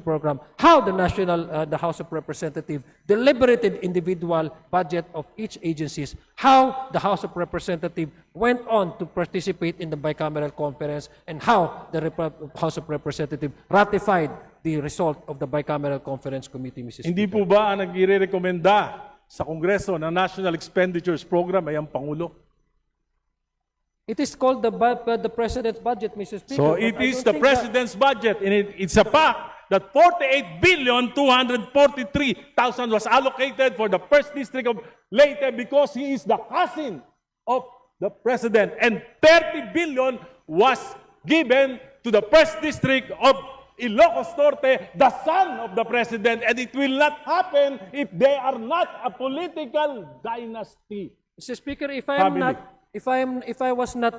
program, how the House of Representatives deliberated individual budget of each agencies, how the House of Representatives went on to participate in the bicameral conference, and how the House of Representatives ratified the result of the bicameral conference committee, Mrs. Hindi Speaker. po ba ang nagre-rekomenda sa Kongreso ng National Expenditures Program ay ang Pangulo? It is called the President's budget, Mr. Speaker. So but it I is don't the think President's budget, and it's a fact that 48,243,000 was allocated for the first district of Leyte because he is the cousin of the President, and 30 billion was given to the first district of Ilocos Norte, the son of the President, and it will not happen if they are not a political dynasty. Mr. Speaker, if I was not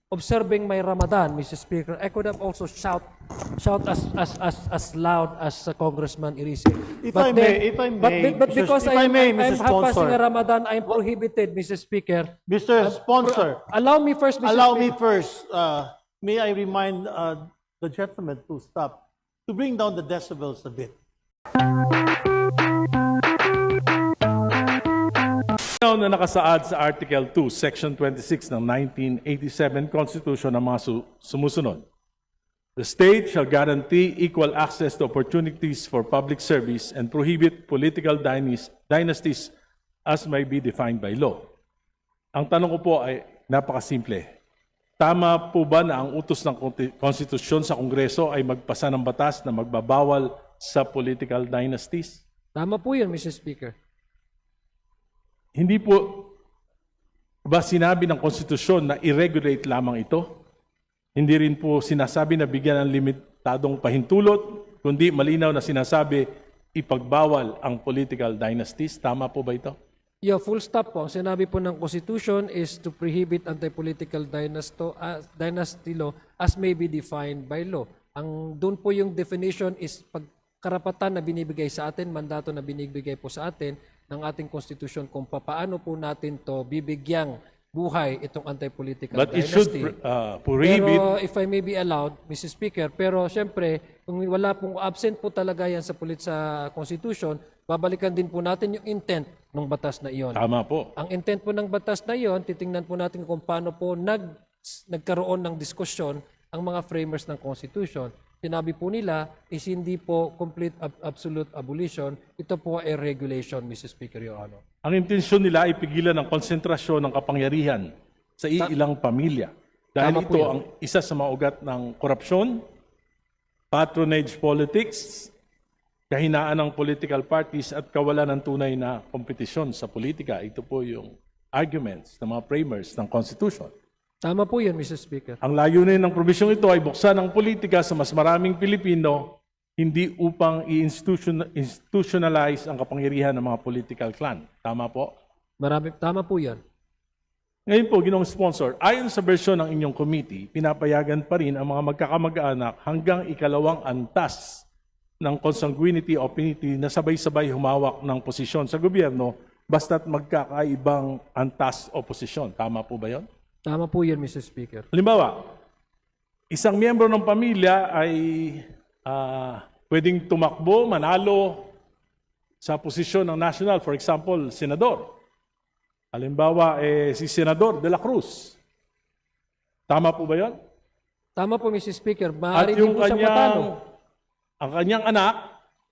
observing my Ramadan, Mr. Speaker, I could have also shout as loud as Congressman Irice. If I may, but because if I may, I'm Mr. passing Sponsor. a Ramadan, I'm prohibited, Mr. Speaker. Mr. Sponsor, Allow me first, Mr. allow Speaker. me first. May I remind the gentleman to stop, to bring down the decibels a bit. Na nakasaad sa Article 2, Section 26 ng 1987 Constitution ng mga sumusunod. The state shall guarantee equal access to opportunities for public service and prohibit political dynasties as may be defined by law. Ang tanong ko po ay napakasimple. Tama po ba na ang utos ng konstitusyon sa Kongreso ay magpasa ng batas na magbabawal sa political dynasties? Tama po yun, Mr. Speaker. Hindi po ba sinabi ng konstitusyon na i-regulate lamang ito? Hindi rin po sinasabi na bigyan ng limitadong pahintulot, kundi malinaw na sinasabi ipagbawal ang political dynasties. Tama po ba ito? Yeah, full stop po. Ang sinabi po ng Constitution is to prohibit anti-political dynasty law as may be defined by law. Ang doon po yung definition is pagkarapatan na binibigay sa atin, mandato na binibigay po sa atin ng ating Constitution kung paano po natin to bibigyang buhay itong anti-political But it dynasty. should prohibit. Pero if I may be allowed, Mr. Speaker, pero siyempre, kung wala pong absent po talaga yan sa Constitution, babalikan din po natin yung intent ng batas na iyon. Tama po. Ang intent po ng batas na iyon, titingnan po natin kung paano po nagkaroon ng diskusyon ang mga framers ng Constitution. Sinabi po nila is hindi po complete absolute abolition. Ito po ay regulation, Mr. Speaker, Your Honor. Ang intensyon nila ay pigilan ang konsentrasyon ng kapangyarihan sa ilang pamilya. Dahil Tama po ito yan. ang isa sa mga ugat ng korupsyon, patronage politics, kahinaan ng political parties at kawalan ng tunay na kompetisyon sa politika. Ito po yung arguments ng mga framers ng Constitution. Tama po yun, Mr. Speaker. Ang layunin ng probisyong ito ay buksan ang politika sa mas maraming Pilipino, hindi upang i-institutionalize ang kapangyarihan ng mga political clan. Tama po? Tama po yan. Ngayon po, Ginoong Sponsor, ayon sa bersyon ng inyong committee, pinapayagan pa rin ang mga magkakamag-anak hanggang ikalawang antas ng consanguinity o affinity na sabay-sabay humawak ng posisyon sa gobyerno basta't magkakaibang antas o posisyon. Tama po ba yon? Tama po yan, Mr. Speaker. Halimbawa, isang miyembro ng pamilya ay pwedeng tumakbo, manalo sa posisyon ng national, for example, senador. Halimbawa, si Senador de la Cruz. Tama po ba yun? Tama po, Mr. Speaker. At Maaari din yung po siyang matalo. ang kanyang anak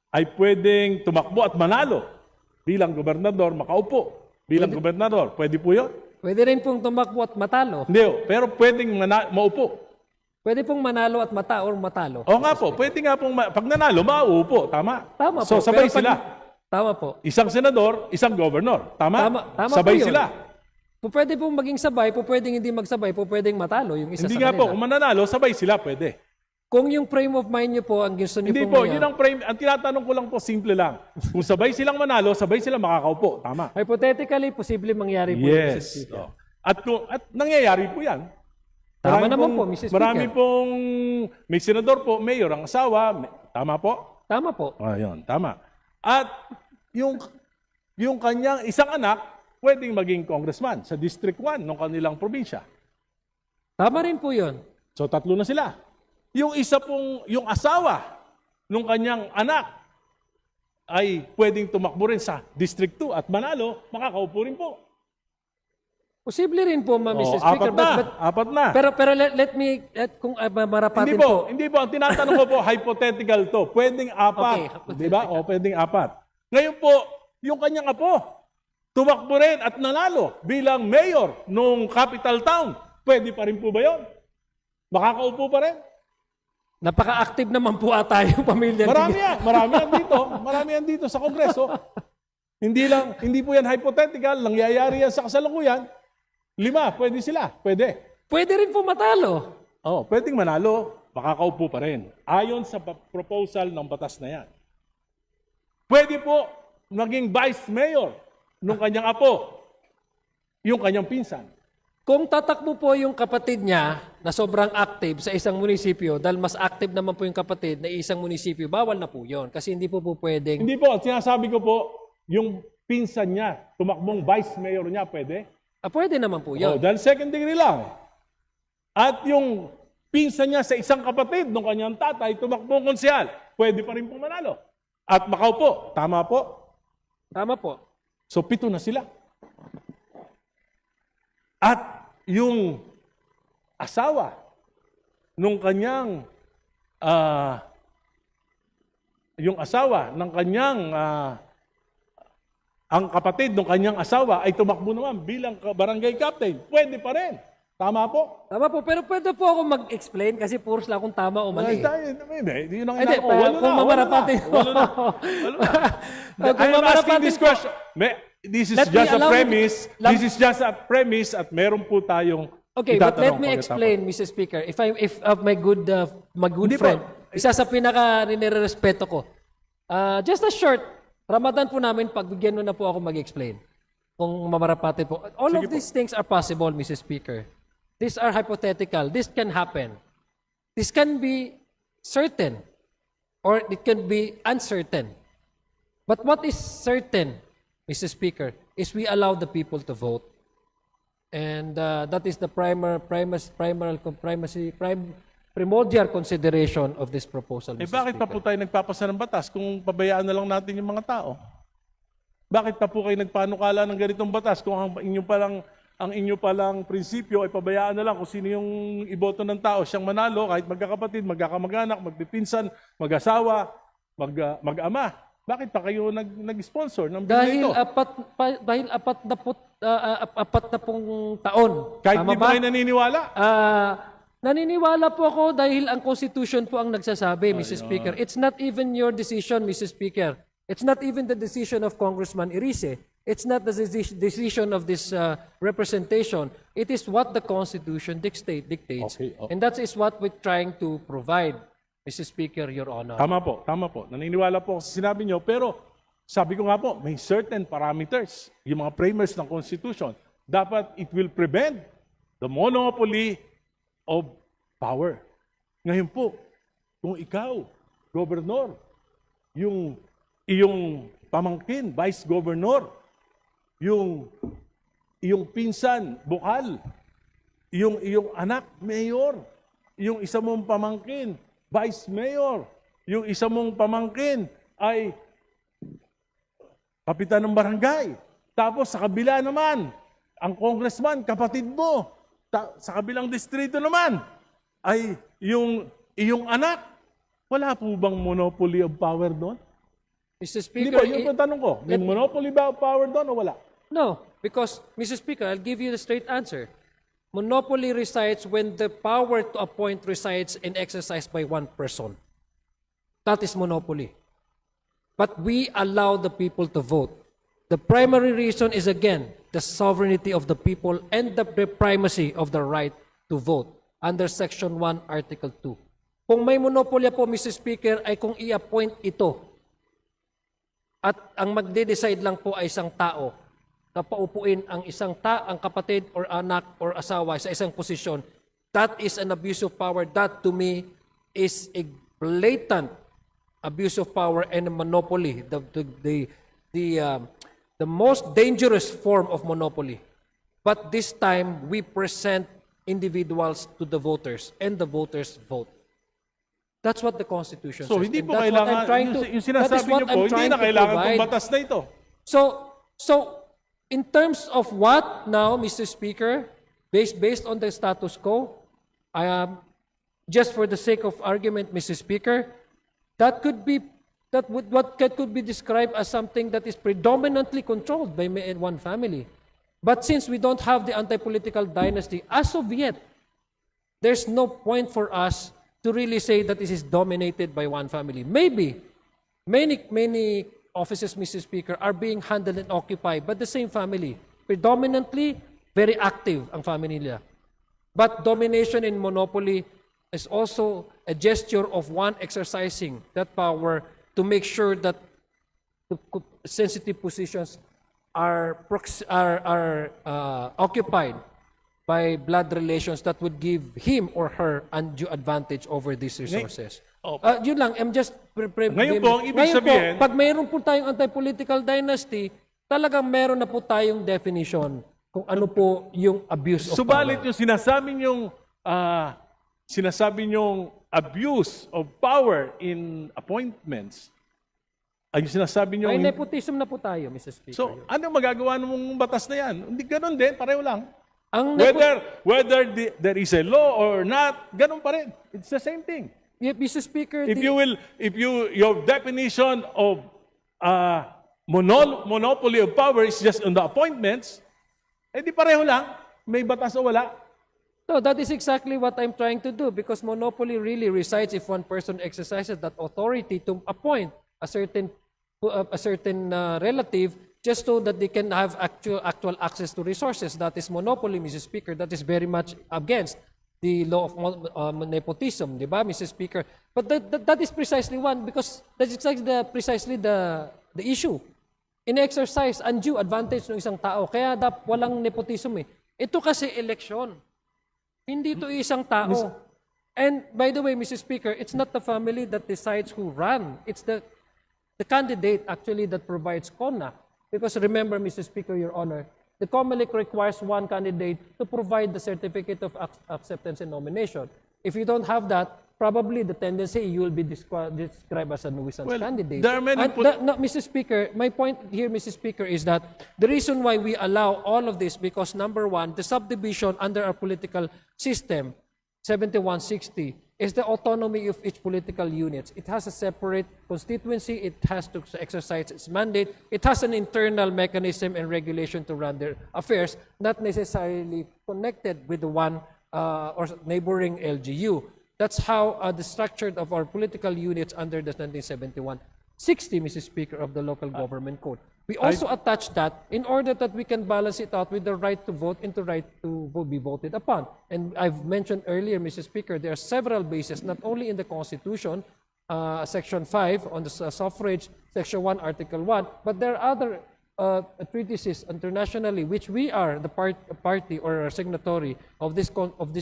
ay pwedeng tumakbo at manalo bilang gobernador, makaupo bilang gobernador. Pwede po yun? Pwede rin pong tumakbo at matalo. Hindi, pero pwedeng maupo. Pwede pong manalo at matalo. O nga po, pwede nga pong, pag nanalo, mauupo. Tama? Tama So, po. sabay Pero pag- sila. Tama po. Isang senador, isang governor. Tama? Tama Sabay po yun. sila. Pwede pong maging sabay, pwedeng hindi magsabay, pwedeng matalo yung isa Hindi sa nga po, kanila. kung mananalo, sabay sila, pwede. Kung yung frame of mind nyo po, ang gusto nyo Hindi po po, yun ang frame. Ang tinatanong ko lang po, simple lang. Kung sabay silang manalo, sabay silang makakaupo. Tama? Hypothetically, posible mangyari po. Mr. Yes. Speaker. Oh. At nangyayari po yan. Tama Marami naman po, Mr. Speaker. Marami pong, may senador po, mayor, ang asawa. Tama po? Tama po. Ayun, tama. At yung kanyang isang anak, pwedeng maging congressman sa District 1 ng kanilang probinsya. Tama rin po yun. So, tatlo na sila. Yung isa pong, yung asawa nung kanyang anak ay pwedeng tumakbo rin sa District 2 at manalo, makakaupo rin po. Posible rin po, Mr. Speaker. Apat na. Pero let me, kung marapatin Hindi po, hindi po. Ang tinatanong ko po, hypothetical to. Pwedeng apat. Okay, Di ba? O, pwedeng apat. Ngayon po, yung kanyang apo, tumakbo rin at nanalo bilang mayor nung capital town. Pwede pa rin po ba yun? Makakaupo pa rin? Napaka-active naman po ata yung pamilya. Marami yan dito sa Kongreso. Hindi po yan hypothetical, nangyayari yan sa kasalukuyan. 5, pwede sila, pwede. Pwede rin po matalo. Oh, pwedeng manalo, makakaupo pa rin. Ayon sa proposal ng batas na yan. Pwede po maging vice mayor nung kanyang apo, yung kanyang pinsan. Kung tatakbo po yung kapatid niya na sobrang active sa isang munisipyo, dahil mas active naman po yung kapatid na isang munisipyo, bawal na po yun. Kasi hindi po pwedeng... Hindi po, sinasabi ko po, yung pinsan niya, tumakbong vice mayor niya, pwede? Pwede naman po yun. Oh, dahil second degree lang. At yung pinsan niya sa isang kapatid ng kanyang tatay, tumakbong konsyal, pwede pa rin po manalo. At makaupo, tama po? Tama po. So 7 na sila. At yung asawa nung kanyang ang kapatid ng kanyang asawa ay tumakbo naman bilang barangay captain. Pwede pa rin. Tama po? Tama po. Pero pwede po ako mag-explain kasi puros lang kung tama o mali. Yun ang Hindi, kung mamarapatin. Walo na. I am asking this question. This is just a premise. This is just a premise at meron po tayong Okay, but let itatanong me pagkatapos. explain, Mr. Speaker. If my good Hindi po. friend, isa sa pinaka nirerespeto ko. Just a short, Ramadan po namin, pagbigyan mo na po ako mag-explain. Kung mamarapate po. All of these things are possible, Mr. Speaker. These are hypothetical. This can happen. This can be certain. Or it can be uncertain. But what is certain, Mr. Speaker, is we allow the people to vote. And that is the primordial consideration of this proposal, Mr. Bakit pa Speaker. po tayo nagpapasa ng batas kung pabayaan na lang natin yung mga tao? Bakit pa po kayo nagpanukala ng ganitong batas kung ang inyo palang prinsipyo ay pabayaan na lang kung sino yung iboto ng tao, siyang manalo, kahit magkakapatid, magkakamag-anak, magpipinsan, mag-asawa, mag-ama. Bakit pa kayo nag-sponsor ng bill Dahil ito? dahil apat na pong taon. Kahit Tama di ba kayo naniniwala? Naniniwala po ako dahil ang Constitution po ang nagsasabi, Mr. Speaker. It's not even your decision, Mr. Speaker. It's not even the decision of Congressman Irice. It's not the decision of this representation. It is what the Constitution dictates. Okay, And that is what we're trying to provide, Mr. Speaker, Your Honor. Tama po. Naniniwala po ako sa sinabi nyo, pero sabi ko nga po, may certain parameters, yung mga framers ng Constitution. Dapat it will prevent the monopoly of power. Ngayon po, kung ikaw, Gobernador, yung iyong pamangkin, Vice Governor, yung pinsan, Bukal, yung iyong anak, Mayor, yung isa mong pamangkin, Vice Mayor, yung isa mong pamangkin ay kapitan ng barangay. Tapos sa kabila naman, ang congressman, kapatid mo. Sa kabilang distrito naman, ay yung iyong anak. Wala po bang monopoly of power doon? Mr. Hindi Speaker, ba, yun po ang tanong ko. May monopoly ba of power doon o wala? no, because, Mr. Speaker, I'll give you the straight answer. Monopoly resides when the power to appoint resides and exercised by one person. That is monopoly. But we allow the people to vote. The primary reason is, again, the sovereignty of the people and the primacy of the right to vote under Section 1, Article 2. Kung may monopolya po, Mr. Speaker, ay kung i-appoint ito at ang magde-decide lang po ay isang tao na paupuin ang ang kapatid or anak or asawa sa isang posisyon, that is an abuse of power. That to me is a blatant abuse of power and a monopoly. The most dangerous form of monopoly. But this time we present individuals to the voters and the voters vote. That's what the Constitution So, says. hindi And po that's what I'm kailangan, trying to- yung that is sinasabi what niyo I'm po, hindi trying na to kailangan provide. itong batas na ito. So in terms of what now, Mr. Speaker, based on the status quo, I am just for the sake of argument, Mr. Speaker, that could be what could be described as something that is predominantly controlled by one family. But since we don't have the anti-political dynasty as of yet, there's no point for us to really say that this is dominated by one family. Maybe many offices, Mr. Speaker, are being handled and occupied by the same family. Predominantly, very active ang family nila. But domination in monopoly is also a gesture of one exercising that power to make sure that the sensitive positions are occupied by blood relations that would give him or her undue advantage over these resources. Yun lang, I'm just... Ngayon po, ang ibig sabihin- pag mayroon po tayong anti-political dynasty, talagang meron na po tayong definition kung ano po yung abuse of Subalit power. yung sinasabi niyong abuse of power in appointments, ay yung sinasabi niyo, May nepotism na po tayo, Mr. Speaker. so ano magagawa ng batas na yan? Hindi ganun din, pareho lang. ang Whether there is a law or not, ganun pa rin. It's the same thing. Mr. Speaker, If your definition of monopoly of power is just on the appointments, eh di pareho lang, may batas o wala. no, that is exactly what I'm trying to do because monopoly really resides if one person exercises that authority to appoint a certain relative just so that they can have actual access to resources. That is monopoly, Mr. Speaker. That is very much against the law of nepotism, di ba, Mr. Speaker? But that is precisely one because that is precisely the issue. In-exercise undue advantage ng isang tao. Kaya walang nepotism eh. Ito kasi eleksyon. Hindi ito isang tao. And by the way, Mr. Speaker, it's not the family that decides who run. It's the candidate actually that provides CONA. Because remember, Mr. Speaker, Your Honor, the COMELEC requires one candidate to provide the certificate of acceptance and nomination. If you don't have that, probably the tendency you will be described as a nuisance candidate. there are many No, Mr. Speaker, my point here, Mr. Speaker, is that the reason why we allow all of this because number one, the subdivision under our political system, 7160, is the autonomy of each political unit. It has a separate constituency. It has to exercise its mandate. It has an internal mechanism and regulation to run their affairs, not necessarily connected with the one or neighboring LGU. That's how the structure of our political units under the 1971-60, Mr. Speaker, of the Local Government Code. We also attach that in order that we can balance it out with the right to vote and the right to be voted upon. And I've mentioned earlier, Mr. Speaker, there are several bases, not only in the Constitution, Section 5 on the suffrage, Section 1, Article 1, but there are other treatises internationally which we are the party or signatory of this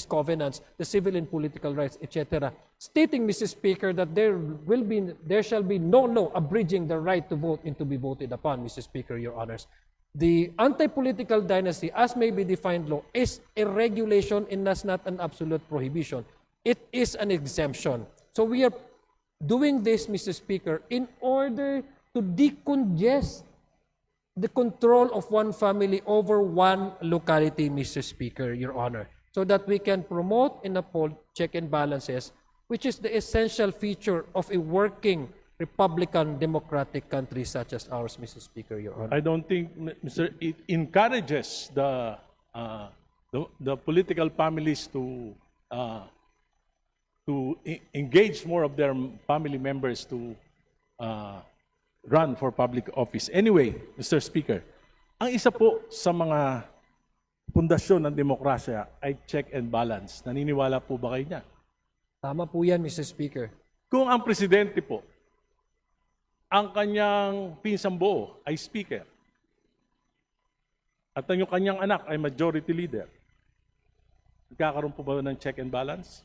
covenants, the civil and political rights, etc., stating, Mr. Speaker, that there shall be no law abridging the right to vote and to be voted upon, Mr. Speaker, Your Honors. The anti-political dynasty, as may be defined law, is a regulation and that's not an absolute prohibition. It is an exemption. So we are doing this, Mr. Speaker, in order to decongest the control of one family over one locality, Mr. Speaker, Your Honor, so that we can promote and uphold check and balances, which is the essential feature of a working Republican democratic country such as ours, Mr. Speaker, Your Honor. I don't think, it encourages the political families to engage more of their family members to run for public office. Anyway, Mr. Speaker, ang isa po sa mga pundasyon ng demokrasya ay check and balance. Naniniwala po ba kayo niya? Tama po yan, Mr. Speaker. Kung ang presidente po, ang kanyang pinsang buo ay speaker, at ang kanyang anak ay majority leader, nagkakaroon po ba ng check and balance?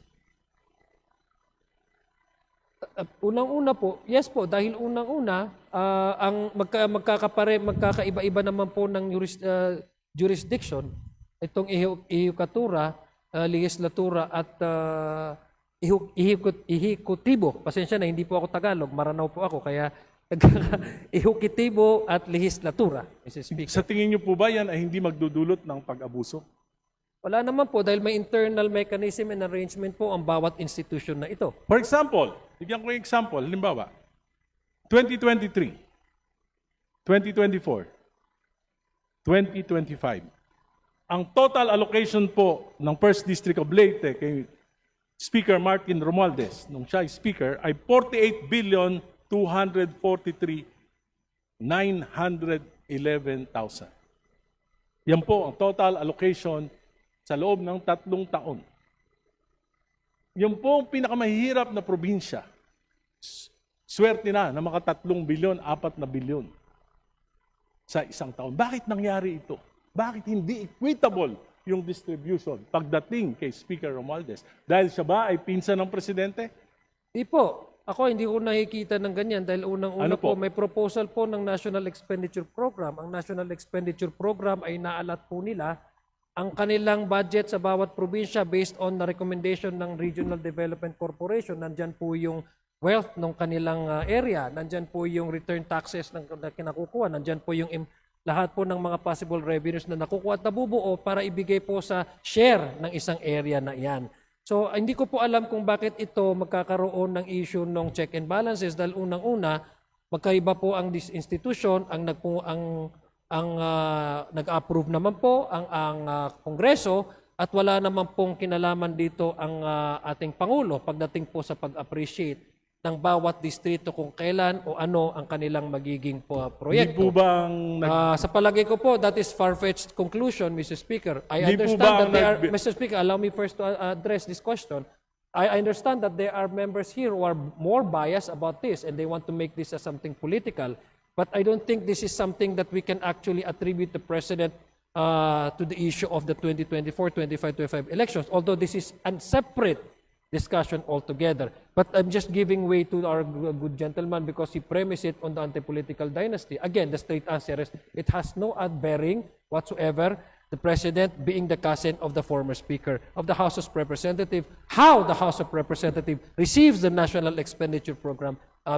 Unang-una po, yes po, dahil unang-una, ang magkakaiba-iba naman po ng jurisdiction, itong eheukatura, legislatura at ihikutibo. Pasensya na, hindi po ako Tagalog, Maranao po ako, kaya ihukitibo at lehislatura, Mr. Speaker. Sa tingin niyo po ba yan ay hindi magdudulot ng pag-abuso? Wala naman po dahil may internal mechanism and arrangement po ang bawat institution na ito. For example, bigyan ko yung example, halimbawa, 2023, 2024, 2025. Ang total allocation po ng First District of Leyte kay Speaker Martin Romualdez, nung siya ay Speaker, ay 48,243,911,000. Yan po ang total allocation sa loob ng 3 taon. Yan po ang pinakamahirap na probinsya. Swerte na maka 3 bilyon, 4 na bilyon sa isang taon. Bakit nangyari ito? Bakit hindi equitable yung distribution pagdating kay Speaker Romualdez? Dahil siya ba ay pinsan ng presidente? Di po. Ako hindi ko nakikita ng ganyan dahil unang-una Ano po? po may proposal po ng National Expenditure Program. Ang National Expenditure Program ay naalat po nila ang kanilang budget sa bawat probinsya based on the recommendation ng Regional Development Corporation. Nandyan po yung wealth ng kanilang area. Nandyan po yung return taxes na kinakukuha. Nandyan po yung lahat po ng mga possible revenues na nakukuha at nabubuo para ibigay po sa share ng isang area na iyan. So, hindi ko po alam kung bakit ito magkakaroon ng issue ng check and balances dahil unang-una, magkaiba po ang institution, ang nag-approve naman po ang Kongreso at wala naman pong kinalaman dito ang ating Pangulo pagdating po sa pag-appreciate ng bawat distrito kung kailan o ano ang kanilang magiging Hindi po proyekto. bang Sa palagay ko po, that is far-fetched conclusion, Mr. Speaker. I Hindi po understand ba that ang they are, Mr. Speaker, allow me first to address this question. I understand that there are members here who are more biased about this and they want to make this as something political. But I don't think this is something that we can actually attribute the President to the issue of the 2024, 25 elections, although this is a separate discussion altogether. But I'm just giving way to our good gentleman because he premised it on the anti-political dynasty. Again, the straight answer is it has no bearing whatsoever. The President being the cousin of the former Speaker of the House of Representatives, how the House of Representatives receives the National Expenditure Program, how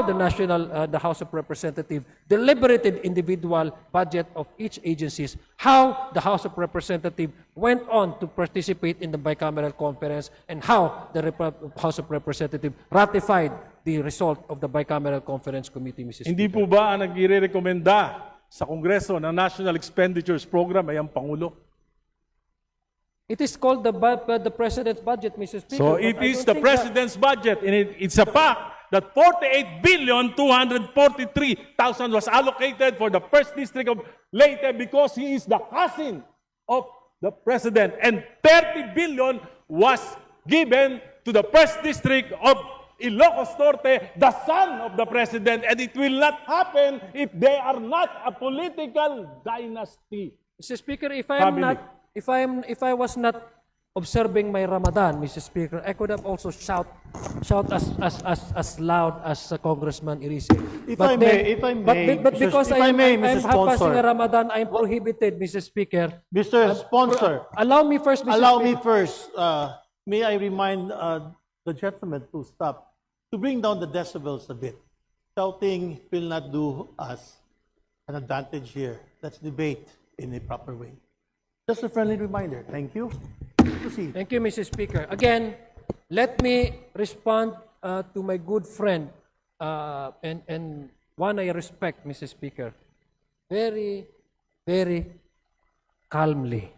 the House of Representatives deliberated individual budget of each agencies, how the House of Representatives went on to participate in the bicameral conference, and how the House of Representatives ratified the result of the bicameral conference committee, Mrs. hindi Speaker. po ba ang nagre-rekomenda sa Kongreso ng National Expenditures Program ay ang Pangulo? It is called the President's budget, Mr. Speaker. So but it I is don't the think President's budget, and it's a fact that 48,243,000 was allocated for the First District of Leyte because he is the cousin of the President, and 30 billion was given to the First District of Ilocos Norte, the son of the President, and it will not happen if they are not a political dynasty. Mr. Speaker, if I am Family. not, if I was not observing my Ramadan, Mr. Speaker, I could have also shout as loud as Congressman Irice. If I may, but Mr. because if I may, I'm Mr. passing Sponsor. a Ramadan, I'm prohibited, Mr. Speaker. Mr. Sponsor, Allow me first, Mr. allow Speaker. me first, may I remind the gentleman to stop, to bring down the decibels a bit. Shouting will not do us an advantage here. Let's debate in a proper way. Just a friendly reminder. Thank you. Proceed. Thank you, Mr. Speaker. Again, let me respond to my good friend and one I respect, Mr. Speaker, very, very calmly.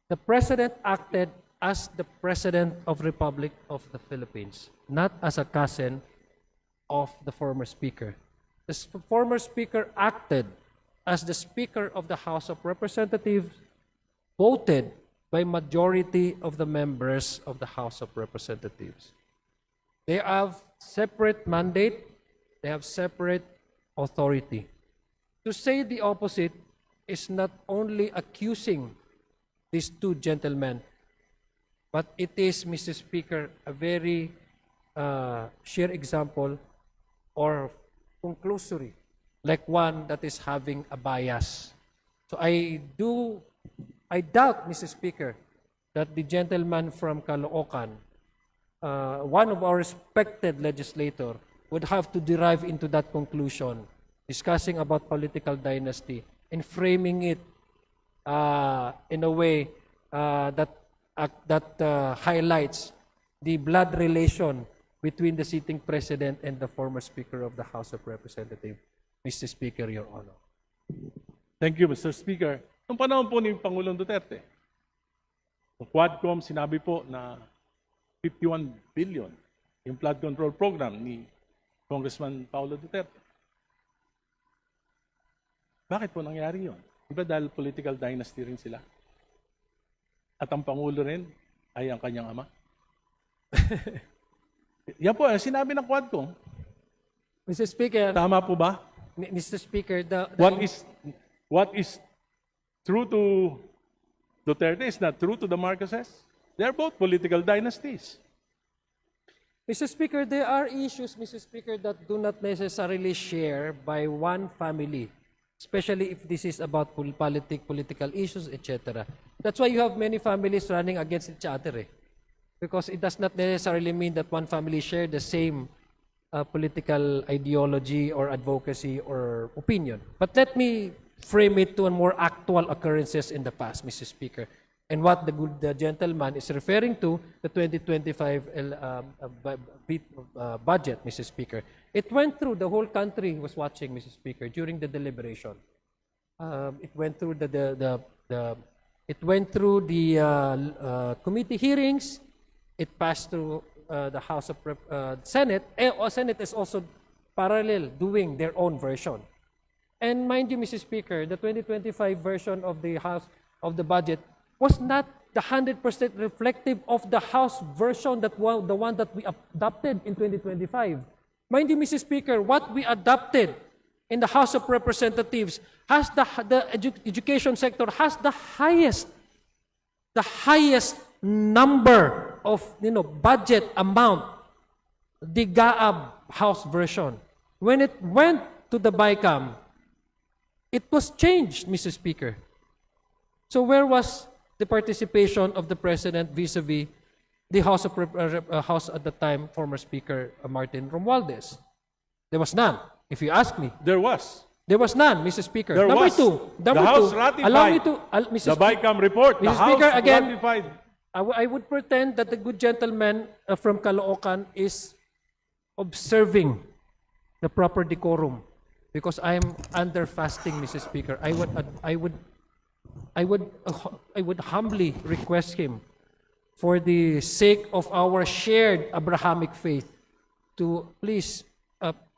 The President acted as the President of Republic of the Philippines, not as a cousin of the former Speaker. The former Speaker acted as the Speaker of the House of Representatives, voted by majority of the members of the House of Representatives. They have separate mandate, they have separate authority. To say the opposite is not only accusing these two gentlemen, but it is, Mr. Speaker, a very sheer example or conclusory, like one that is having a bias. So I doubt, Mr. Speaker, that the gentleman from Caloocan, one of our respected legislator, would have to derive into that conclusion, discussing about political dynasty and framing it in a way that highlights the blood relation between the sitting president and the former Speaker of the House of Representatives, Mr. Speaker, Your Honor. Thank you, Mr. Speaker. Noong panahon po ni Pangulong Duterte, ang Quadcom sinabi po na 51 billion yung flood control program ni Congressman Paulo Duterte. Bakit po nangyari yun? Di ba dahil political dynasty rin sila? At ang Pangulo rin ay ang kanyang ama? Yan po, sinabi ng Quadcom. Mr. Speaker, Tama po ba? Mr. Speaker, What is true to Duterte is not true to the Marcoses. They're both political dynasties. Mr. Speaker, there are issues, Mr. Speaker, that do not necessarily share by one family, especially if this is about political issues, etc. That's why you have many families running against each other. Because it does not necessarily mean that one family share the same political ideology or advocacy or opinion. But let me frame it to a more actual occurrences in the past, Mr. Speaker. And what the gentleman is referring to, the 2025 budget, Mr. Speaker. It went through, the whole country was watching, Mr. Speaker, during the deliberation. It went through the committee hearings. It passed through the House of Senate. Senate is also parallel doing their own version. And mind you, Mr. Speaker, the 2025 version of the House of the budget was not the 100% reflective of the House version the one that we adopted in 2025. Mind you, Mr. Speaker, what we adopted in the House of Representatives has the education sector has the highest number of budget amount, the GAAB House version. When it went to the BICAM, it was changed, Mr. Speaker. So where was the participation of the President vis-a-vis the House at the time, former Speaker Martin Romualdez? There was none, if you ask me. There was. There was none, Mr. Speaker. There Number was. two, The House ratified allow me to, the BICAM report. The Mr. House Speaker, again, ratified. I would pretend that the good gentleman from Caloocan is observing the proper decorum because I am under fasting, Mr. Speaker. I would humbly request him, for the sake of our shared Abrahamic faith, to please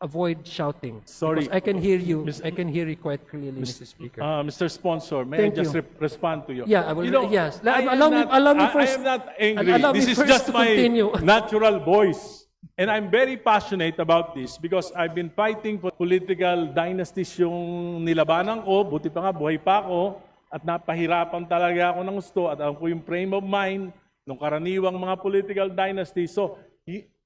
avoid shouting. Sorry. Because I can hear you. I can hear you quite clearly, Mr. Speaker. Mr. Sponsor, may Thank I just you. respond to you? Yeah, I will. Yes. I Allow me am first. not angry. Allow me This is first just to my continue. natural voice. And I'm very passionate about this because I've been fighting for political dynasties yung nilabanan ko. Buti pa nga, buhay pa ako. At napahirapan talaga ako ng gusto. At alam ko yung frame of mind ng karaniwang mga political dynasties. So,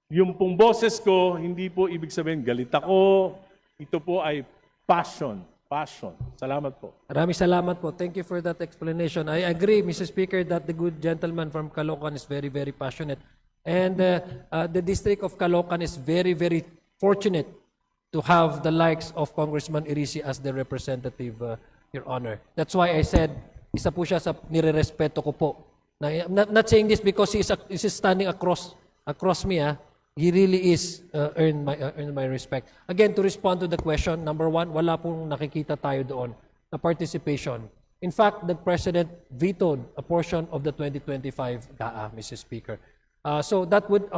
yung pong boses ko, hindi po ibig sabihin galit ako. Ito po ay passion. Passion. Salamat po. Maraming salamat po. Thank you for that explanation. I agree, Mr. Speaker, that the good gentleman from Caloocan is very, very passionate. And the district of Caloocan is very, very fortunate to have the likes of Congressman Irisi as the representative, Your Honor. That's why I said, isa po siya sa nire-respeto ko po. I'm not saying this because he is standing across me. He really is earned my respect. Again, to respond to the question, number one, wala pong nakikita tayo doon na participation. In fact, the President vetoed a portion of the 2025 GAA, Mr. Speaker. So that would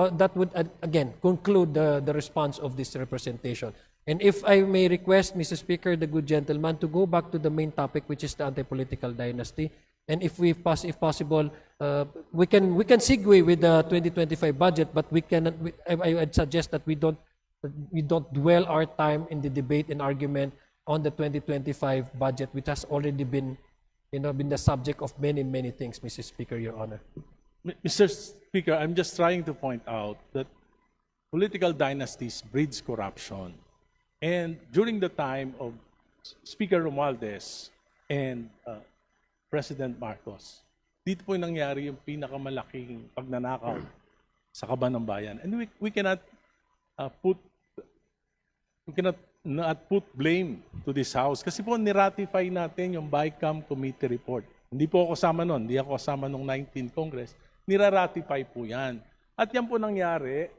again conclude the response of this representation. And if I may request, Mr. Speaker, the good gentleman, to go back to the main topic, which is the anti-political dynasty. And if possible, we can segue with the 2025 budget, but I'd suggest that we don't dwell our time in the debate and argument on the 2025 budget, which has already been the subject of many things, Mr. Speaker, Your Honor. Mr. Speaker, I'm just trying to point out that political dynasties breeds corruption. And during the time of Speaker Romualdez and President Marcos, dito po yung nangyari yung pinakamalaking pagnanakaw sa kaban ng bayan. And we cannot not put blame to this House. Kasi po, niratify natin yung BICAM committee report. Hindi po ako kasama nun. Hindi ako kasama nung 19th Congress. Niraratify po yan. At yan po nangyari,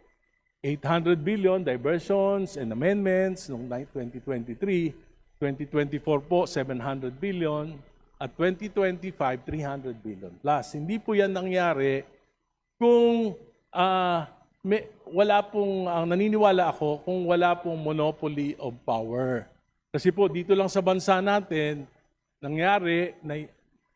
800 billion diversions and amendments noong 2023. 2024 po, 700 billion. At 2025, 300 billion plus. Hindi po yan nangyari kung wala pong, naniniwala ako kung wala pong monopoly of power. Kasi po, dito lang sa bansa natin, nangyari na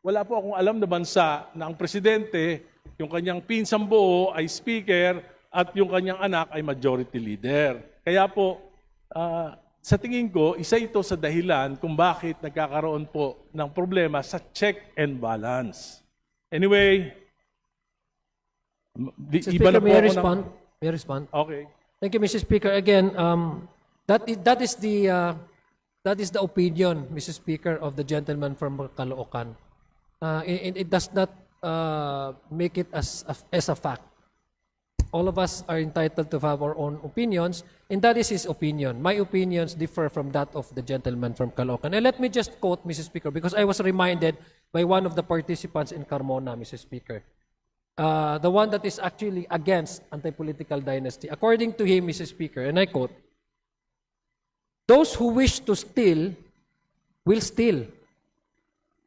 wala po akong alam na bansa na ang presidente, yung kanyang pinsang buo ay speaker at yung kanyang anak ay majority leader. Kaya po, sa tingin ko, isa ito sa dahilan kung bakit nagkakaroon po ng problema sa check and balance. Anyway, Mr. iba Speaker, na po may I ako respond? May I respond? Okay. Thank you, Mr. Speaker. Again, that is the opinion, Mr. Speaker, of the gentleman from Caloocan. It does not make it as a fact. All of us are entitled to have our own opinions, and that is his opinion. My opinions differ from that of the gentleman from Caloocan. And let me just quote, Mr. Speaker, because I was reminded by one of the participants in Carmona, Mr. Speaker. The one that is actually against anti-political dynasty. According to him, Mr. Speaker, and I quote, "Those who wish to steal will steal.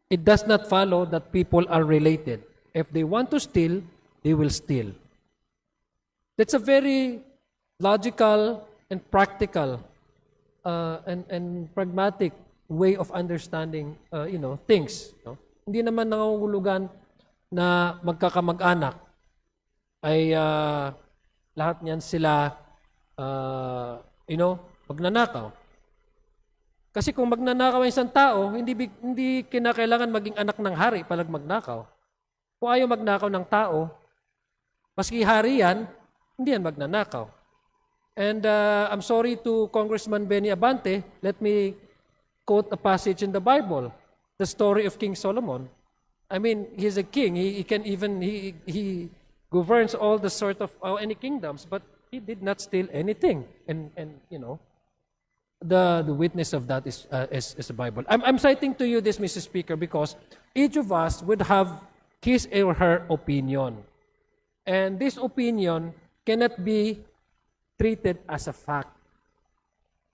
It does not follow that people are related. If they want to steal, they will steal." That's a very logical and practical and pragmatic way of understanding things. No? Hindi naman nangangulugan na magkakamag-anak ay lahat niyan sila magnanakaw. Kasi kung magnanakaw ang isang tao, hindi kinakailangan maging anak ng hari palag magnakaw. Kung ayaw magnakaw ng tao, maski hari yan, hindi yan magnanakaw. And I'm sorry to Congressman Benny Abante, let me quote a passage in the Bible, the story of King Solomon. I mean, he's a king. He governs all the sort of any kingdoms, but he did not steal anything. And the witness of that is the Bible. I'm citing to you this, Mr. Speaker, because each of us would have his or her opinion. And this opinion cannot be treated as a fact.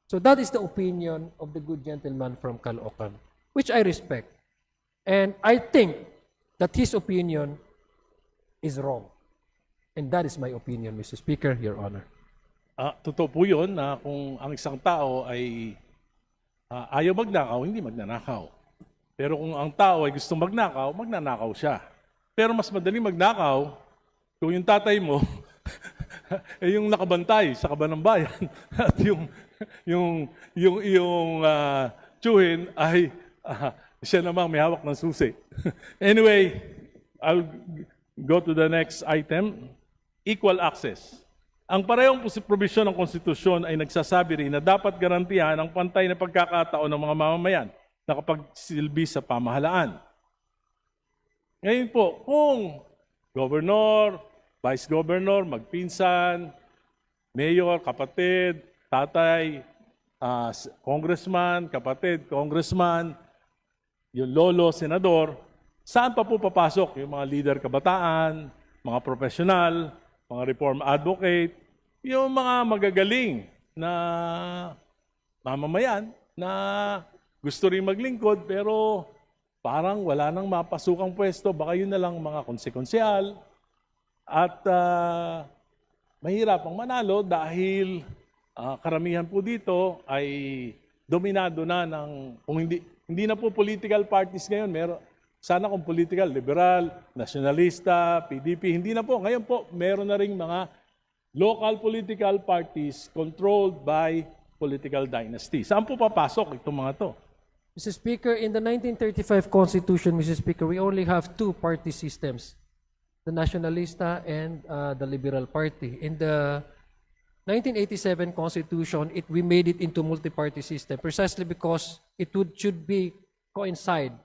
So that is the opinion of the good gentleman from Caloocan, which I respect. And I think that his opinion is wrong. And that is my opinion, Mr. Speaker, Your Honor. Totoo po yun na kung ang isang tao ay ayaw magnakaw, hindi magnanakaw. Pero kung ang tao ay gustong magnakaw, magnanakaw siya. Pero mas madaling magnakaw kung yung tatay mo ay yung nakabantay sa kaban ng bayan at yung tiyuhin ay siya namang may hawak ng susi. Anyway, I'll go to the next item. Equal access. Ang parehong provision ng konstitusyon ay nagsasabi rin na dapat garantihan ang pantay na pagkakataon ng mga mamamayan na kapagsilbi sa pamahalaan. Ngayon po, kung governor, vice governor, magpinsan, mayor, kapatid, tatay, congressman, kapatid, congressman, yung lolo, senador, saan pa po papasok yung mga leader kabataan, mga profesional, mga reform advocate, yung mga magagaling na mamamayan na gusto rin maglingkod pero parang wala nang mapasukang pwesto, baka yun na lang mga konsekonsyal at mahirapang manalo dahil karamihan po dito ay dominado na ng, kung hindi na po political parties ngayon, sana kung political, liberal, nationalista, PDP, hindi na po. Ngayon po, meron na ring mga local political parties controlled by political dynasty. Saan po papasok itong mga to? Mr. Speaker, in the 1935 Constitution, Mr. Speaker, we only have two party systems, the Nationalista and the Liberal Party. In the 1987 Constitution, we made it into multi-party system precisely because it should be coincide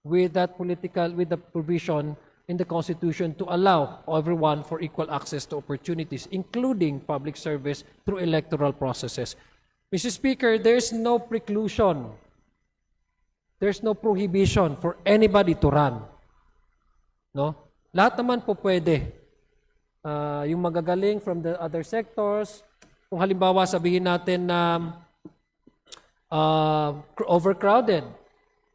with the provision in the Constitution to allow everyone for equal access to opportunities, including public service through electoral processes. Mr. Speaker, there's no preclusion. There's no prohibition for anybody to run. No? Lahat naman po pwede. Yung magagaling from the other sectors, kung halimbawa sabihin natin na overcrowded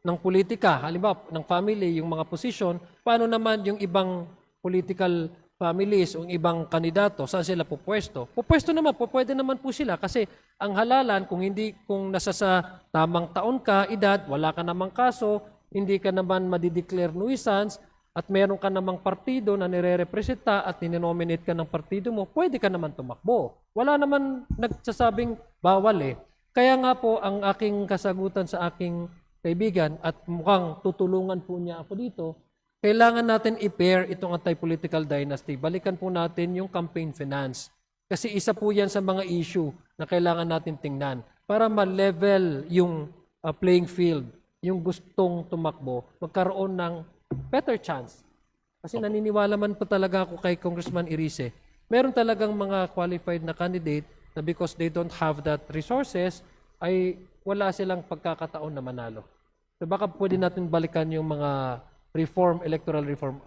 ng politika, halimbawa ng family, yung mga posisyon, paano naman yung ibang political families o ibang kandidato, saan sila pupwesto? Pupwesto naman, pwede naman po sila kasi ang halalan, kung nasa sa tamang taon ka, edad, wala ka namang kaso, hindi ka naman madideclare nuisance, at meron ka namang partido na nire-representa at nininominate ka ng partido mo, pwede ka naman tumakbo. Wala naman nagsasabing bawal eh. Kaya nga po, ang aking kasagutan sa aking kaibigan at mukhang tutulungan po niya ako dito, kailangan natin i-pair itong anti-political dynasty. Balikan po natin yung campaign finance. Kasi isa po yan sa mga issue na kailangan natin tingnan para ma-level yung playing field, yung gustong tumakbo, magkaroon ng better chance. Kasi naniniwala man po talaga ako kay Congressman Irice, meron talagang mga qualified na candidate na because they don't have that resources, ay wala silang pagkakataon na manalo. So baka pwede natin balikan yung mga electoral reform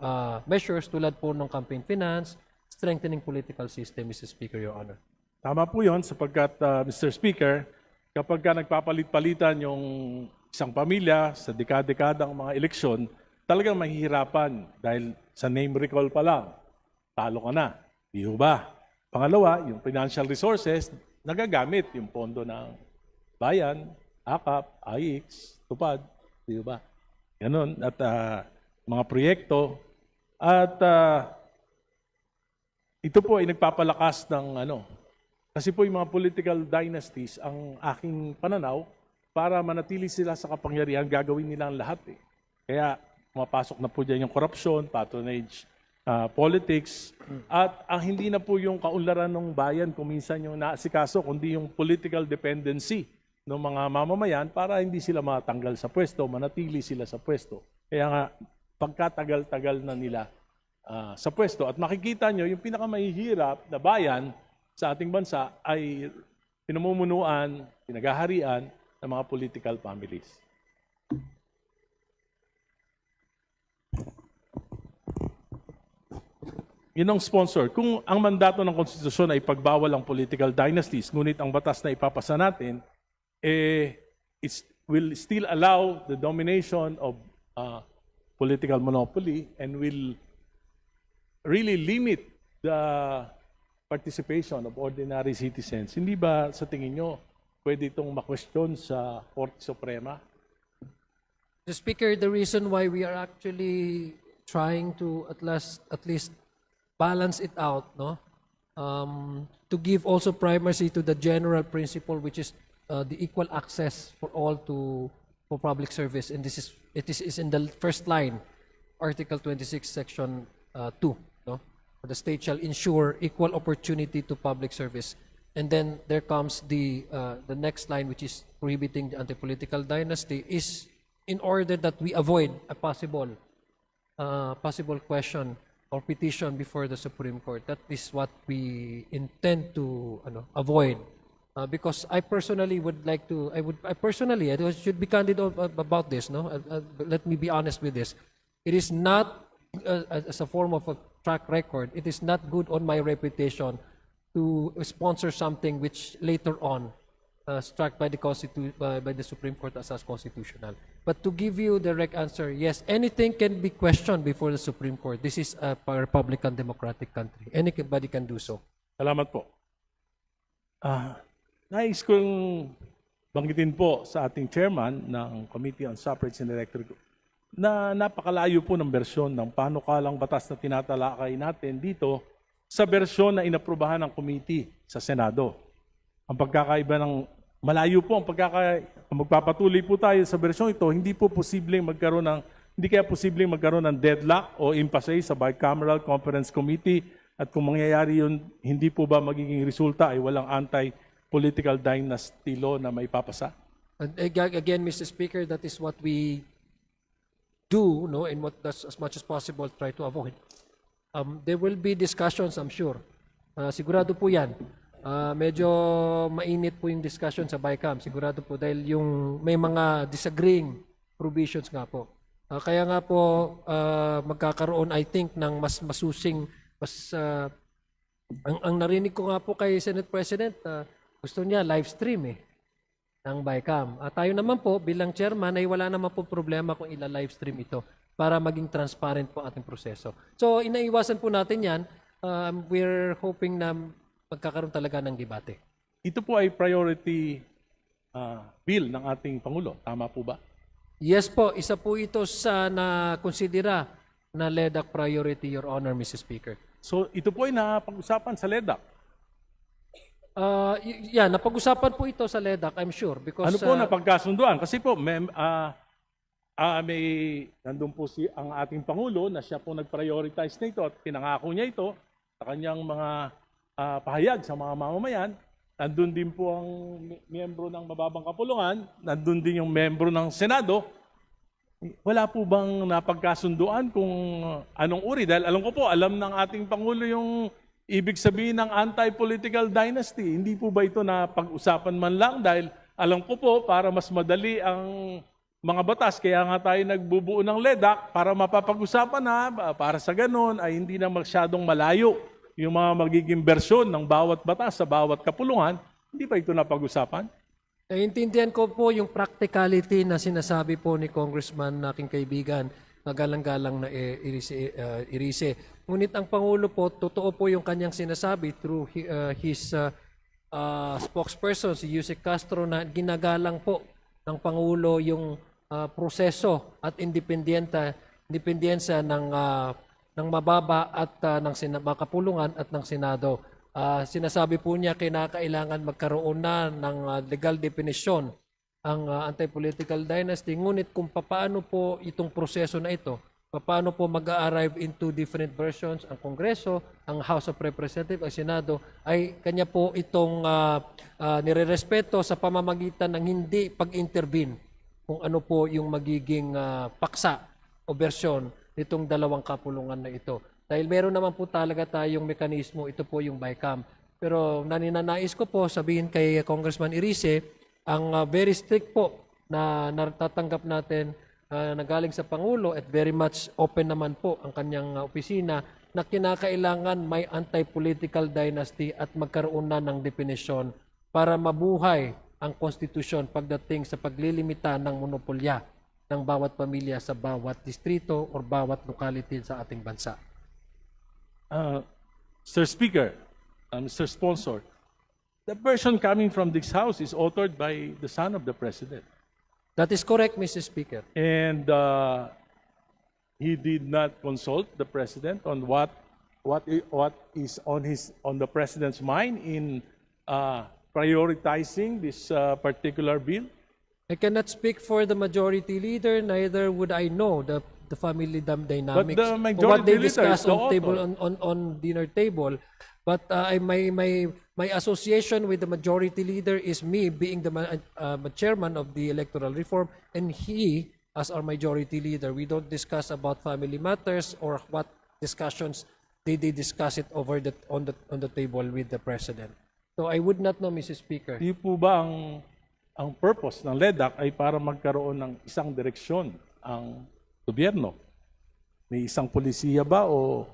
measures tulad po ng campaign finance, strengthening political system, Mr. Speaker, Your Honor. Tama po yun sapagkat, Mr. Speaker, kapag ka nagpapalit-palitan yung isang pamilya sa dekada-dekadang mga eleksyon, talagang mahihirapan dahil sa name recall pa lang, talo ka na. Di ba? Pangalawa, yung financial resources, nagagamit yung pondo ng bayan, AKAP, AIX, TUPAD, di ba? Ganun. At mga proyekto. At ito po ay nagpapalakas ng kasi po yung mga political dynasties, ang aking pananaw, para manatili sila sa kapangyarihan, gagawin nila ang lahat eh. Kaya mapasok na po dyan yung corruption, patronage, politics, at ang hindi na po yung kaunlaran ng bayan kung minsan yung naasikaso, kundi yung political dependency ng mga mamamayan para hindi sila matanggal sa pwesto, manatili sila sa pwesto. Kaya nga, pagkatagal-tagal na nila sa pwesto. At makikita nyo, yung pinakamahihirap na bayan sa ating bansa ay pinamumunuan, pinagaharian ng mga political families. Yun ang sponsor. Kung ang mandato ng konstitusyon ay pagbawal ang political dynasties, ngunit ang batas na ipapasa natin, it will still allow the domination of political monopoly and will really limit the participation of ordinary citizens. Hindi ba sa tingin nyo pwede itong ma-question sa Korte Suprema? Mr. Speaker, the reason why we are actually trying to at least balance it out, no, to give also primacy to the general principle, which is the equal access for all for public service, and it is in the first line, Article 26, Section 2, no, the state shall ensure equal opportunity to public service, and then there comes the next line, which is prohibiting the anti-political dynasty, is in order that we avoid a possible question or petition before the Supreme Court. That is what we intend to avoid. Because I personally would like to, I should be candid about this, no? Let me be honest with this. It is not, as a form of a track record, it is not good on my reputation to sponsor something which later on struck by the Supreme Court as constitutional. But to give you the direct answer, yes, anything can be questioned before the Supreme Court. This is a Republican democratic country. Anybody can do so. Salamat po. Nais kong banggitin po sa ating chairman ng Committee on Suffrage and Electoral na napakalayo po ng bersyon ng panukalang batas na tinatalakay natin dito sa bersyon na inaprubahan ng committee sa Senado. Ang pagkakaiba ng malayo po ang magpapatuloy po tayo sa bersyon ito, hindi kaya posibleng magkaroon ng deadlock o impasse sa bicameral conference committee, at kung mangyayari yun, hindi po ba magiging resulta ay walang anti-political dynasty law na maipapasa? And again, Mr. Speaker, that is what we do, no, and what does as much as possible try to avoid. There will be discussions, I'm sure. Sigurado po yan. Medyo mainit po yung discussion sa BICAM. Sigurado po dahil yung may mga disagreeing provisions nga po. Kaya nga po magkakaroon, I think, ng mas masusing, ang narinig ko nga po kay Senate President, gusto niya live stream ng BICAM. Tayo naman po bilang chairman ay wala naman po problema kung ila-live stream ito para maging transparent po ating proseso. So inaiwasan po natin yan. We're hoping na magkakaroon talaga ng debate. Ito po ay priority bill ng ating Pangulo. Tama po ba? Yes po, isa po ito sa na-considera na LEDAC priority, Your Honor, Mr. Speaker. So ito po ay napag-usapan sa LEDAC. Napag-usapan po ito sa LEDAC, I'm sure. Because, Ano po napagkasunduan? Kasi po, nandun po ang ating Pangulo na siya po nag-prioritize na ito at pinangako niya ito sa kanyang mga pahayag sa mga mamamayan. Nandun din po ang miyembro ng mababang kapulungan, nandun din yung miyembro ng Senado. Wala po bang napagkasunduan kung anong uri? Dahil alam ko po, alam ng ating Pangulo yung ibig sabihin ng anti-political dynasty. Hindi po ba ito na pag-usapan man lang? Dahil alam ko po, para mas madali ang mga batas, kaya nga tayo nagbubuo ng LEDAC para mapapag-usapan na, para sa ganun ay hindi na masyadong malayo yung mga magiging bersyon ng bawat batas sa bawat kapulungan. Hindi ba ito napag-usapan? Naiintindihan ko po yung practicality na sinasabi po ni Congressman na aking kaibigan, magalang-galang na Irise. Ngunit ang Pangulo po, totoo po yung kanyang sinasabi through his spokesperson, si Yusek Castro, na ginagalang po ng Pangulo yung proseso at independensa ng mababa at ng makapulungan at ng Senado. Sinasabi po niya kinakailangan magkaroon na ng legal definition ang anti-political dynasty. Ngunit kung paano po itong proseso na ito, paano po mag-arrive into different versions ang Kongreso, ang House of Representatives, ang Senado, ay kanya po itong nirerespeto sa pamamagitan ng hindi pag-intervene kung ano po yung magiging paksa o bersyon nitong dalawang kapulungan na ito. Dahil meron naman po talaga tayong mekanismo, ito po yung BICAM. Pero naninanais ko po sabihin kay Congressman Irise, ang very strict po na natatanggap natin na galing sa Pangulo at very much open naman po ang kanyang opisina na kinakailangan may anti-political dynasty at magkaroon na ng definisyon para mabuhay ang konstitusyon pagdating sa paglilimita ng monopolya ng bawat pamilya sa bawat distrito o bawat locality sa ating bansa. Mr. Speaker, Mr. Sponsor, the version coming from this House is authored by the son of the President. That is correct, Mr. Speaker. And he did not consult the President on what is on the President's mind in prioritizing this particular bill. I cannot speak for the majority leader, neither would I know the family dynamics. But the or majority what they leader discuss is the on table author. on dinner table. But my association with the majority leader is me being the chairman of the electoral reform, and he as our majority leader. We don't discuss about family matters or what discussions they discuss it over on the table with the president. So I would not know, Mr. Speaker. Di po ba ang purpose ng LEDAC ay para magkaroon ng isang direksyon ang gobyerno? May isang polisiya ba o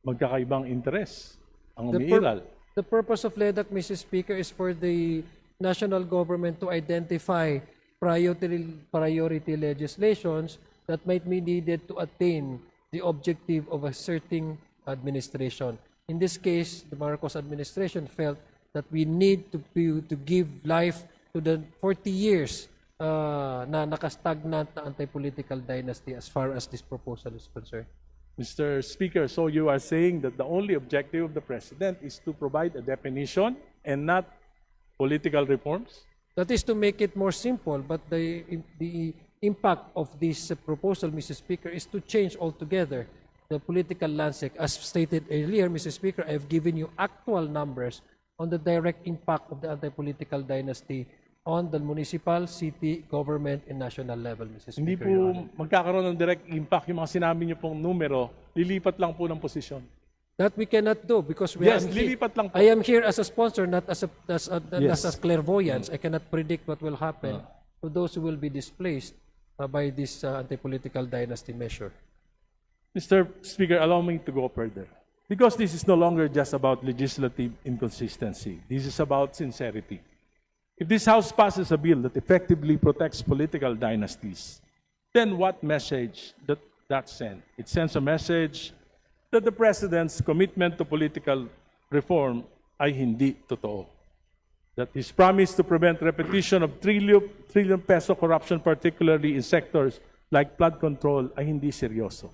magkakaibang interes ang umiiral? The purpose of LEDAC, Mr. Speaker, is for the national government to identify priority legislations that might be needed to attain the objective of a certain administration. In this case, the Marcos administration felt that we need to give life to the 40 years na nakastagnant na anti-political dynasty as far as this proposal is concerned. Mr. Speaker, so you are saying that the only objective of the President is to provide a definition and not political reforms? That is to make it more simple, but the impact of this proposal, Mr. Speaker, is to change altogether the political landscape. As stated earlier, Mr. Speaker, I have given you actual numbers on the direct impact of the anti-political dynasty on the municipal, city, government, and national level, Mr. Speaker. Hindi po Your Honor. magkakaroon ng direct impact yung mga sinabi niyo pong numero, lilipat lang po ng posisyon. That we cannot do because we Yes, are lilipat lang po. I am here as a sponsor, not as Yes. as clairvoyance. I cannot predict what will happen to those who will be displaced by this anti-political dynasty measure. Mr. Speaker, allow me to go further. Because this is no longer just about legislative inconsistency. This is about sincerity. If this House passes a bill that effectively protects political dynasties, then what message that send? It sends a message that the President's commitment to political reform ay hindi totoo. That his promise to prevent repetition of trillion peso corruption, particularly in sectors like flood control, ay hindi seryoso.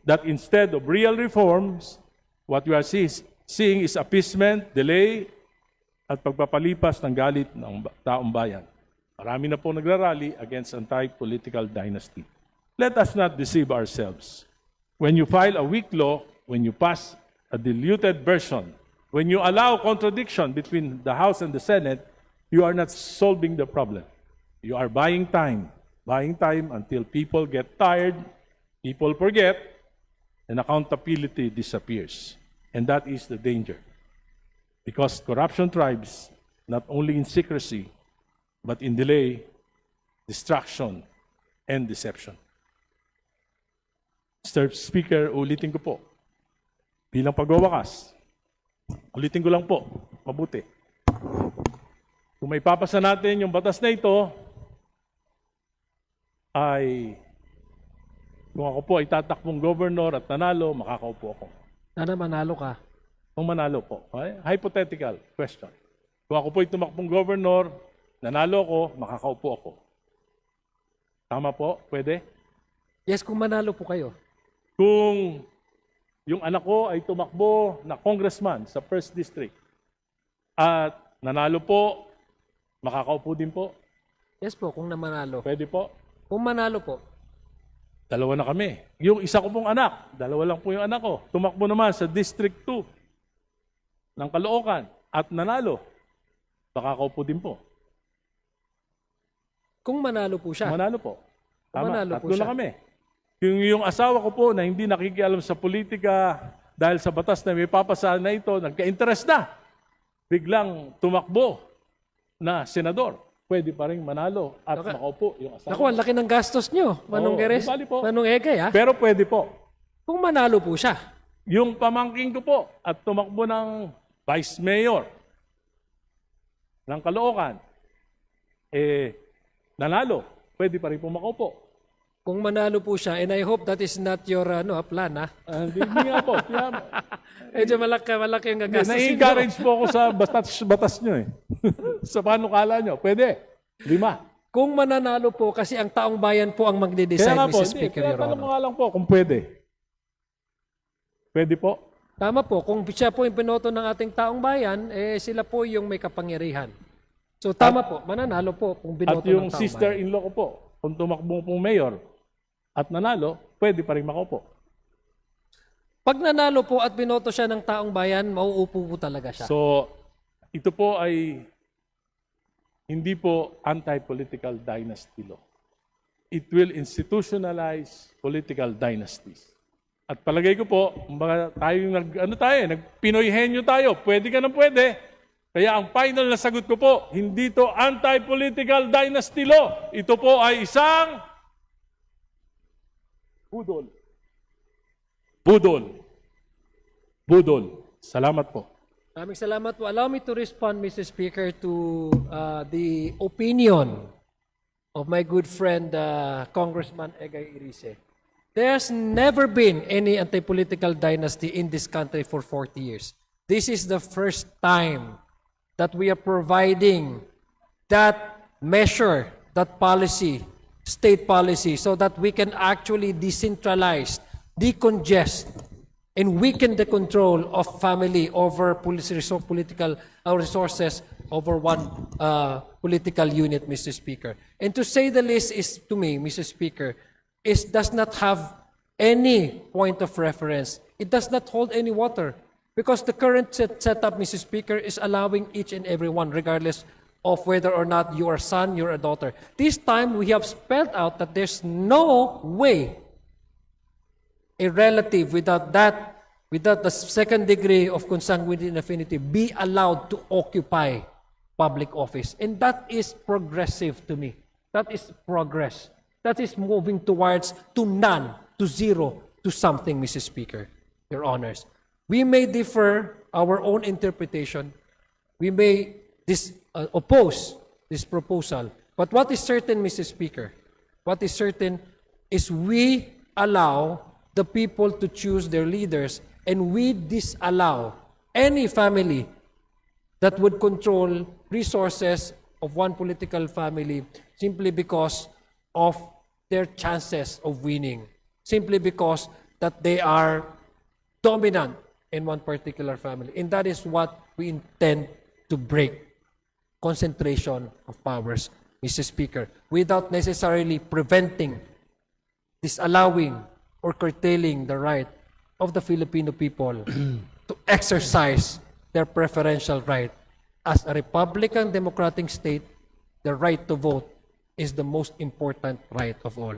That instead of real reforms, what we are seeing is appeasement, delay, at pagpapalipas ng galit ng taong bayan. Marami na po nagrarally against anti-political dynasty. Let us not deceive ourselves. When you file a weak law, when you pass a diluted version, when you allow contradiction between the House and the Senate, you are not solving the problem. You are buying time until people get tired, people forget, and accountability disappears. And that is the danger. Because corruption thrives not only in secrecy, but in delay, distraction, and deception. Mr. Speaker, ulitin ko po. Bilang pagwawakas, ulitin ko lang po, mabuti. Kung may papasa natin yung batas na ito, ay kung ako po ay tatakbong governor at nanalo, makakaupo ako. Sana manalo ka. Kung manalo po. Okay? Hypothetical question. Kung ako po ay tumakbong governor, nanalo ako, makakaupo ako. Tama po? Pwede? Yes, kung manalo po kayo. Kung yung anak ko ay tumakbo na congressman sa 1st District at nanalo po, makakaupo din po? Yes po, kung manalo. Pwede po? Kung manalo po. Dalawa na kami. Yung isa ko pong anak, dalawa lang po yung anak ko, tumakbo naman sa District 2 ng Caloocan at nanalo, makakaupo din po. Kung manalo po siya. Manalo po. Tama, Manalo po tatlo siya. na kami. Yung asawa ko po na hindi nakikialam sa politika dahil sa batas na may papasa na ito, nagka-interest na. Biglang tumakbo na senador. Pwede pa rin manalo at makaupo yung asawa. Naku, ang laki ng gastos nyo, Manong Oo, Geres, di bali po. Manong Egay, ha? Pero pwede po. Kung manalo po siya. Yung pamangking ko po at tumakbo ng vice mayor ng Caloocan, nanalo. Pwede pa rin po makaupo. Kung manalo po siya, and I hope that is not your plan, ha? Hindi nga po. Medyo malaki yung gagastos. Na-encourage po ako sa batas nyo eh. Sa panukala nyo. Pwede. 5. Kung mananalo po, kasi ang taong bayan po ang magde-decide, Kaya nga po, Mr. Speaker, Your tanong mo Honor. nga lang po kung pwede. Pwede po. Tama po, kung siya po yung pinoto ng ating taong bayan, sila po yung may kapangyarihan. So tama po, mananalo po kung At binoto yung ng taong bayan. sister-in-law ko po, kung tumakbo pong mayor at nanalo, pwede pa rin makaupo. Pag nanalo po at binoto siya ng taong bayan, mauupo po talaga siya. So, ito po ay hindi po anti-political dynasty law. It will institutionalize political dynasties. At palagay ko po, nagpinoyhenyo tayo, pwede ka na pwede. Kaya ang final na sagot ko po, hindi to anti-political dynasty law. Ito po ay isang budol. Budol. Salamat po. Maraming salamat po. Allow me to respond, Mr. Speaker, to the opinion of my good friend, Congressman Egay Irice. There's never been any anti-political dynasty in this country for 40 years. This is the first time that we are providing that measure, that policy, state policy, so that we can actually decentralize, decongest, and weaken the control of family over political resources over one political unit, Mr. Speaker. And to say the least is, to me, Mr. Speaker, does not have any point of reference. It does not hold any water. Because the current setup, Mr. Speaker, is allowing each and every one, regardless of whether or not you are a son, you're a daughter. This time, we have spelled out that there's no way a relative without the second degree of consanguinity and affinity be allowed to occupy public office. And that is progressive to me. That is progress. That is moving towards to none, to zero, to something, Mrs. Speaker, Your Honors. We may differ our own interpretation. We may oppose this proposal. But what is certain, Mrs. Speaker, what is certain is we allow the people to choose their leaders, and we disallow any family that would control resources of one political family simply because of their chances of winning, simply because that they are dominant in one particular family. And that is what we intend to break: concentration of powers, Mr. Speaker, without necessarily preventing, disallowing, or curtailing the right of the Filipino people to exercise their preferential right. As a Republican democratic state, the right to vote is the most important right of all.